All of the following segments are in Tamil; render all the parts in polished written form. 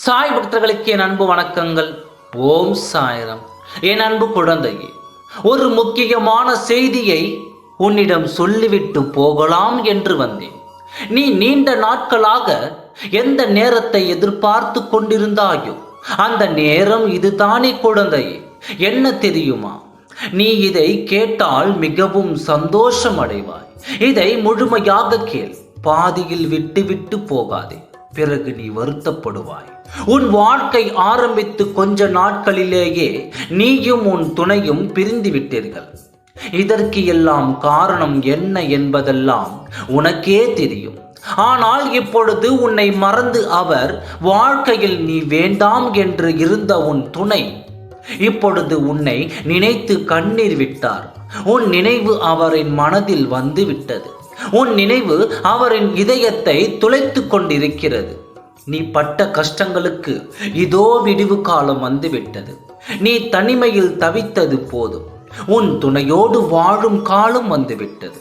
சாய் பக்தர்களுக்கு என் அன்பு வணக்கங்கள். ஓம் சாய்ராம். என் அன்பு குழந்தையே, ஒரு முக்கியமான செய்தியை உன்னிடம் சொல்லிவிட்டு போகலாம் என்று வந்தேன். நீ நீண்ட நாட்களாக எந்த நேரத்தை எதிர்பார்த்து கொண்டிருந்தாயோ அந்த நேரம் இதுதானே குழந்தையே. என்ன தெரியுமா? நீ இதை கேட்டால் மிகவும் சந்தோஷம் அடைவாய். இதை முழுமையாக கேள், பாதியில் விட்டு போகாதே, பிறகு நீ வருத்தப்படுவாய். உன் வாழ்க்கை ஆரம்பித்து கொஞ்ச நாட்களிலேயே நீயும் உன் துணையும் பிரிந்து விட்டீர்கள். இதற்கு எல்லாம் காரணம் என்ன என்பதெல்லாம் உனக்கே தெரியும். ஆனால் இப்பொழுது உன்னை மறந்து அவர் வாழ்க்கையில் நீ வேண்டாம் என்று இருந்த உன் துணை இப்பொழுது உன்னை நினைத்து கண்ணீர் விட்டார். உன் நினைவு அவரின் மனதில் வந்து விட்டது. உன் நினைவு அவரின் இதயத்தை துளைத்து கொண்டிருக்கிறது. நீ பட்ட கஷ்டங்களுக்கு இதோ விடிவு காலம் வந்துவிட்டது. நீ தனிமையில் தவித்தது போதும். உன் துணையோடு வாழும் காலம் வந்துவிட்டது.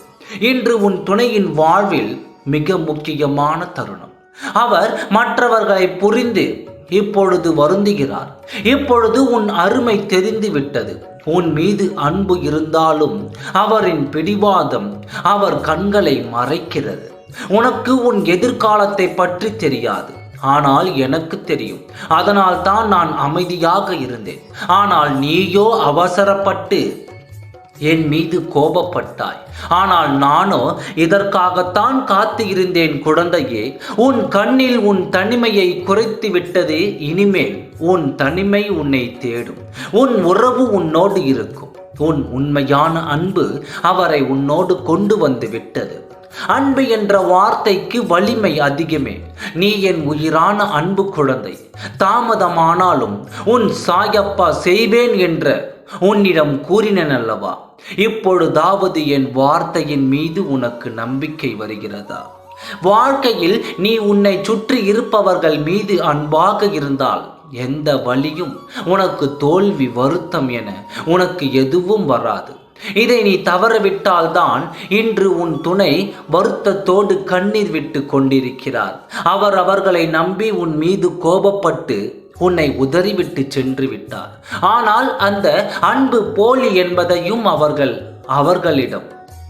இன்று உன் துணையின் வாழ்வில் மிக முக்கியமான தருணம். அவர் மற்றவர்களை புரிந்து இப்பொழுது வருந்துகிறார். இப்பொழுது உன் அருமை தெரிந்து விட்டது. உன் மீது அன்பு இருந்தாலும் அவரின் பிடிவாதம் அவர் கண்களை மறைக்கிறது. உனக்கு உன் எதிர்காலத்தை பற்றி தெரியாது, ஆனால் எனக்கு தெரியும். அதனால் தான் நான் அமைதியாக இருந்தேன். ஆனால் நீயோ அவசரப்பட்டு என் மீது கோபப்பட்டாய். ஆனால் நானோ இதற்காகத்தான் காத்து இருந்தேன் குழந்தையே. உன் கண்ணில் உன் தனிமையை குறைத்து விட்டது. இனிமேல் உன் தனிமை உன்னை தேடும். உன் உறவு உன்னோடு இருக்கும். உன் உண்மையான அன்பு அவரை உன்னோடு கொண்டு வந்து விட்டது. அன்பு என்ற வார்த்தைக்கு வலிமை அதிகமே. நீ என் உயிரான அன்பு குழந்தை. தாமதமானாலும் உன் சாயப்பா செய்வேன் என்ற உன்னிடம் கூறினேன் அல்லவா? இப்பொழுதாவது என் வார்த்தையின் மீது உனக்கு நம்பிக்கை வருகிறதா? வாழ்க்கையில் நீ உன்னை சுற்றி இருப்பவர்கள் மீது அன்பாக இருந்தால் எந்த வலியும் உனக்கு தோல்வி வருத்தம் என உனக்கு எதுவும் வராது. இதை நீ தவறவிட்டால்தான் இன்று உன் துணை வருத்தத்தோடு கண்ணீர் விட்டு கொண்டிருக்கிறார். அவர்களை நம்பி உன் மீது கோபப்பட்டு உன்னை உதறிவிட்டு சென்று விட்டார். ஆனால் அந்த அன்பு போலி என்பதையும் அவர்களிடம்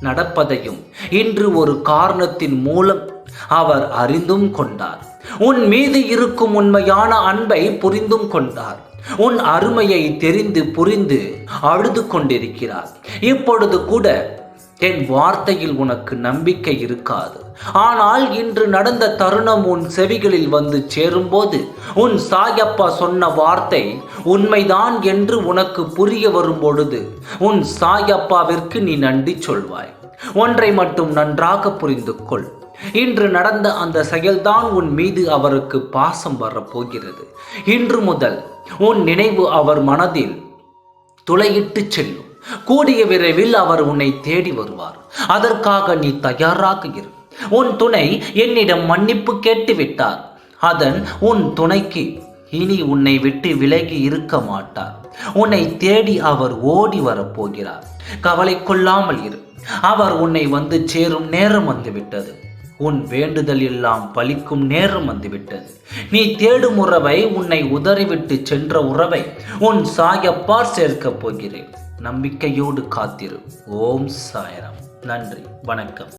நடப்பதையும் இன்று ஒரு காரணத்தின் மூலம் அவர் அறிந்தும் கொண்டார். உன் மீது இருக்கும் உண்மையான அன்பை புரிந்தும் கொண்டார். உன் அருமையை தெரிந்து புரிந்து அழுது கொண்டிருக்கிறார். இப்பொழுது கூட என் வார்த்தையில் உனக்கு நம்பிக்கை இருக்காது. ஆனால் இன்று நடந்த தருணம் உன் செவிகளில் வந்து சேரும்போது உன் சாயப்பா சொன்ன வார்த்தை உண்மைதான் என்று உனக்கு புரிய வரும் பொழுது உன் சாயப்பாவிற்கு நீ நன்றி சொல்வாய். ஒன்றை மட்டும் நன்றாக புரிந்து கொள். இன்று நடந்த அந்த செயல்தான் உன் மீது அவருக்கு பாசம் வரப்போகிறது. இன்று முதல் உன் நினைவு அவர் மனதில் துளையிட்டு செல்லும். கூடிய விரைவில் அவர் உன்னை தேடி வருவார். அதற்காக நீ தயாராக இரு. உன் துணை என்னிடம் மன்னிப்பு கேட்டு விட்டார். உன் துணைக்கு இனி உன்னை விட்டு விலகி இருக்க மாட்டார். உன்னை தேடி அவர் ஓடி வரப்போகிறார். கவலை கொள்ளாமல் இரு. அவர் உன்னை வந்து சேரும் நேரம் வந்துவிட்டது. உன் வேண்டுதல் எல்லாம் பலிக்கும் நேரம் வந்துவிட்டது. நீ தேடும் உறவை, உன்னை உதறிவிட்டு சென்ற உறவை உன் சாயப்பார் சேர்க்கப் போகிறேன். நம்பிக்கையோடு காத்திரு. ஓம் சாய்ராம். நன்றி, வணக்கம்.